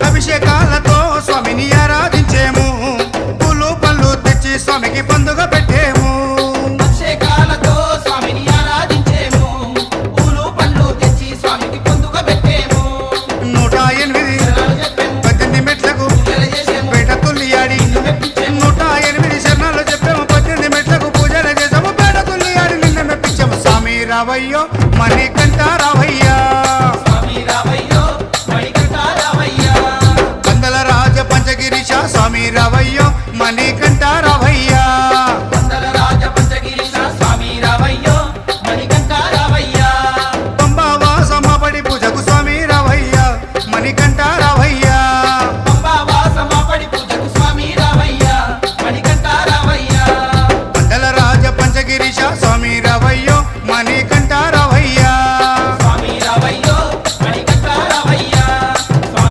అభిషేకాలతో స్వామిని ఆరాధించేము పూలు పళ్ళు తెచ్చి స్వామికి పండుగ పెట్టేము అభిషేకాలతో స్వామిని ఆరాధించేము పూలు పండ్లు తెచ్చి స్వామికి పండుగ పెట్టేము 108 18 మెట్లకు పేట తుల్లియాడి 108 శరణాలు చెప్పాము 18 మెట్లకు పూజలు చేసాము పేట తుల్లియాడి నిన్న మెప్పించాము స్వామి రావయ్యో మణికంఠ రావయ్యా స్వామి రావయ్యో మణికంఠ రావయ్యా కందల రాజ పంచగిరీశ స్వామి రావయ్యో మణికంఠ రావయ్యా వందల రాజ పంచగిరీశ స్వామి రావయ్యో మణికంఠ రావయ్యా పంబావాస మాబడి పూజకు స్వామి రావయ్యా మణికంఠ రావయ్యా